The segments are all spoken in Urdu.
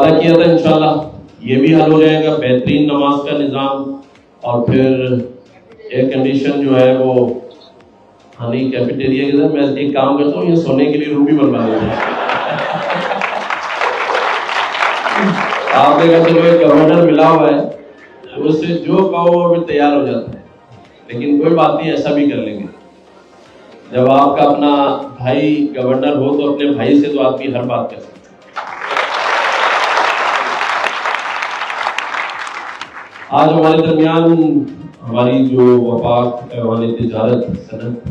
وعدہ کیا تھا انشاءاللہ یہ بھی حل ہو جائے گا، بہترین نماز کا نظام، اور پھر ایئر کنڈیشن جو ہے وہ ہانی کیفیٹیریا کے ساتھ میں ایک کام کرتا ہوں، یہ سونے کے لیے روم بھی بنوا دیتا ہوں. آپ نے کہا چلو ایک گورنر ملا ہوا ہے تو اس سے جو کہو وہ بھی تیار ہو جاتا ہے، لیکن کوئی بات نہیں، ایسا بھی کر لیں گے. جب آپ کا اپنا بھائی گورنر ہو تو اپنے بھائی سے تو آدمی ہر بات کر سکتا ہے. آج ہمارے درمیان ہماری جو وفاق ایوان تجارت صنعت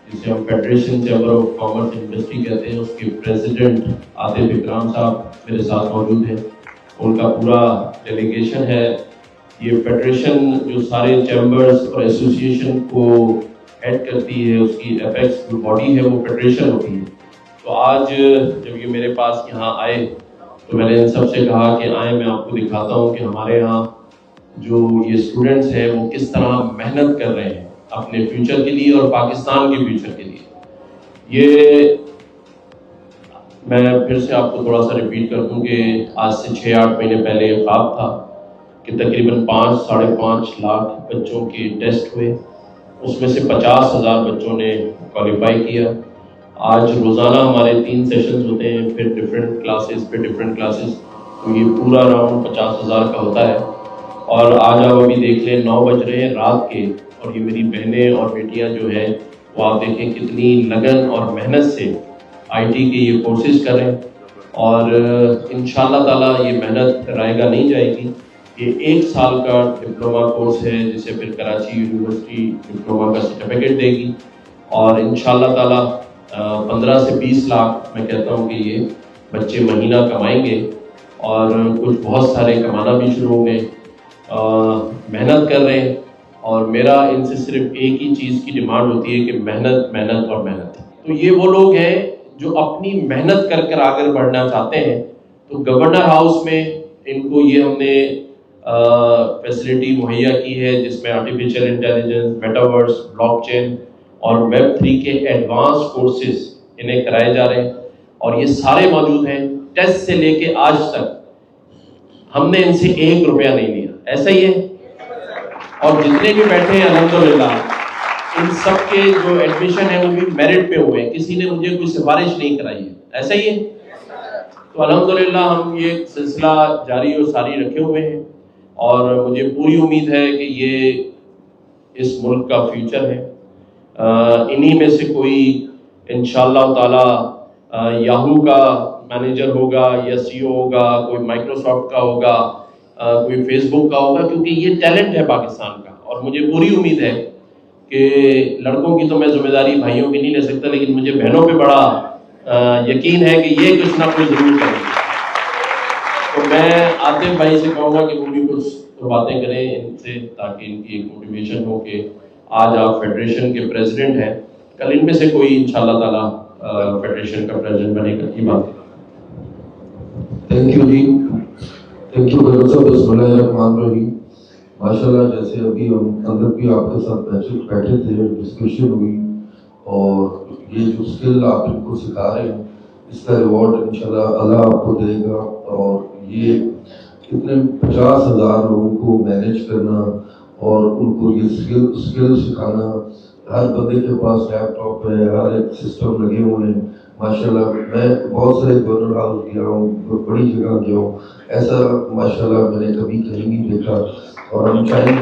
جسے ہم federation chamber of commerce industry کہتے ہیں، اس کے پریزیڈنٹ عاطف اکرام صاحب میرے ساتھ موجود ہیں. ان کا پورا ڈیلیگیشن ہے. یہ فیڈریشن جو سارے چیمبرز اور ایسوسیشن کو ہیڈ کرتی ہے، اس کی ایپیکس جو باڈی ہے وہ فیڈریشن ہوتی ہے. تو آج جب یہ میرے پاس یہاں آئے تو میں نے ان سب سے کہا کہ آئیں میں آپ کو دکھاتا ہوں کہ ہمارے یہاں جو یہ اسٹوڈنٹس ہیں وہ کس طرح محنت کر رہے ہیں اپنے فیوچر کے لیے اور پاکستان کے فیوچر کے لیے. یہ میں پھر سے آپ کو تھوڑا سا ریپیٹ کر دوں کہ آج سے 6-8 مہینے پہلے یہ خواب تھا کہ تقریباً 5-5.5 لاکھ بچوں کے ٹیسٹ ہوئے، اس میں سے 50,000 بچوں نے کوالیفائی کیا. آج روزانہ ہمارے 3 سیشنز ہوتے ہیں، پھر ڈفرینٹ کلاسز پہ ڈفرینٹ کلاسز، تو یہ پورا راؤنڈ 50,000 کا ہوتا ہے. اور آج آپ ابھی دیکھ لیں 9 بج رہے ہیں رات کے، اور یہ میری بہنیں اور بیٹیاں جو ہیں وہ آپ دیکھیں کتنی لگن اور محنت سے آئی ٹی کے یہ کورسز کریں. اور انشاءاللہ تعالیٰ یہ محنت رائے گا نہیں جائے گی. یہ 1 سال کا ڈپلومہ کورس ہے جسے پھر کراچی یونیورسٹی ڈپلومہ کا سرٹیفکیٹ دے گی، اور انشاءاللہ تعالیٰ 15 سے 20 لاکھ میں کہتا ہوں کہ یہ بچے مہینہ کمائیں گے، اور کچھ بہت سارے کمانا بھی شروع ہو گئے. محنت کر رہے ہیں، اور میرا ان سے صرف ایک ہی چیز کی ڈیمانڈ ہوتی ہے کہ محنت محنت اور محنت. تو یہ وہ لوگ ہیں جو اپنی محنت کر کر آگے بڑھنا چاہتے ہیں. تو گورنر ہاؤس میں ان کو یہ ہم نے فیسلٹی مہیا کی ہے جس میں artificial intelligence, metaverse, blockchain اور ویب 3 کے ایڈوانس کورسز انہیں کرائے جا رہے ہیں، اور یہ سارے موجود ہیں. ٹیسٹ سے لے کے آج تک ہم نے ان سے 1 روپیہ نہیں لیا. ایسا ہی ہے، اور جتنے بھی بیٹھے ہیں الحمدللہ ان سب کے جو ایڈمیشن ہے وہ بھی میرٹ پہ ہوئے ہیں، کسی نے مجھے کوئی سفارش نہیں کرائی ہے. ایسا ہی ہے. تو الحمدللہ ہم یہ سلسلہ جاری و ساری رکھے ہوئے ہیں، اور مجھے پوری امید ہے کہ یہ اس ملک کا فیوچر ہے. انہی میں سے کوئی انشاءاللہ تعالی یاہو کا مینیجر ہوگا یا سی او ہوگا، کوئی مائکروسافٹ کا ہوگا، کوئی فیس بک کا ہوگا، کیونکہ یہ ٹیلنٹ ہے پاکستان کا. اور مجھے پوری امید ہے کہ لڑکوں کی تو میں ذمہ داری بھائیوں کی نہیں لے سکتا، لیکن مجھے بہنوں پہ بڑا یقین ہے کہ یہ کچھ نہ کچھ ضرور کریں گے. تو میں عاطف بھائی سے کہوں گا کہ وہ بھی کچھ باتیں کریں ان سے، تاکہ ان کی ایک موٹیویشن ہو کہ آج آپ فیڈریشن کے پریزیڈنٹ ہیں، کل ان میں سے کوئی انشاءاللہ تعالیٰ فیڈریشن کا پریزیڈنٹ بنے گا. یہ بات. تھینک یو جی، تھینک یو ڈاکٹر صاحب. بسم اللہ الرحمن الرحیم. ماشاءاللہ جیسے ابھی ہم اندر بھی آپ کے ساتھ بیٹھے تھے، ڈسکشن ہوئی، اور یہ جو اسکل آپ ان کو سکھا رہے ہیں اس کا ریوارڈ انشاءاللہ اللہ آپ کو دے گا. اور یہ کتنے 50,000 لوگوں کو مینیج کرنا اور ان کو یہ اسکل سکھانا، ہر بندے کے پاس لیپ ٹاپ ہے، ہر ایک سسٹم لگے ہوئے ہیں ماشاءاللہ. میں بہت سارے گورنر ہاؤس گیا ہوں، بڑی جگہ گیا ہوں، ایسا ماشاءاللہ میں نے کبھی کہیں نہیں دیکھا. اور ہم چاہیں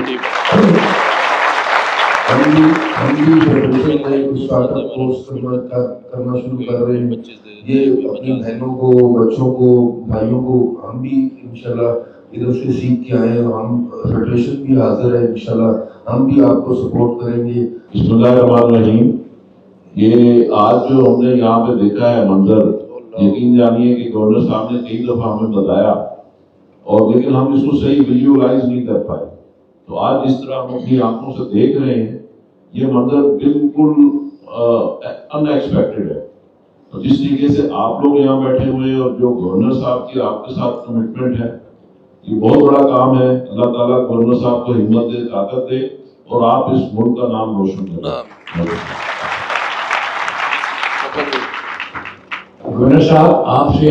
ہم بھی فیڈریشن میں کچھ اسٹارٹ اپ کورس کرنا شروع کر رہے ہیں. یہ اپنی بہنوں کو، بچوں کو، بھائیوں کو ہم بھی انشاءاللہ ادھر سے سیکھ کے آئے ہیں. ہم فیڈریشن بھی حاضر ہے انشاءاللہ، ہم بھی آپ کو سپورٹ کریں گے. بسم اللہ الرحمن الرحیم. یہ آج جو ہم نے یہاں پہ دیکھا ہے منظر، یقین جانیے کہ گورنر صاحب نے کئی دفعہ ہمیں بتایا، اور لیکن ہم اس کو صحیح ویژوائز نہیں کر پائے. تو آج جس طرح ہم اپنی آنکھوں سے دیکھ رہے ہیں یہ منظر بالکل ان ایکسپیکٹڈ ہے. تو جس طریقے سے آپ لوگ یہاں بیٹھے ہوئے ہیں اور جو گورنر صاحب کی آپ کے ساتھ کمٹمنٹ ہے، یہ بہت بڑا کام ہے. اللہ تعالیٰ گورنر صاحب کو ہمت دے، طاقت دے، اور آپ اس ملک کا نام روشن کریں. گورنر صاحب آپ سے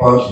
5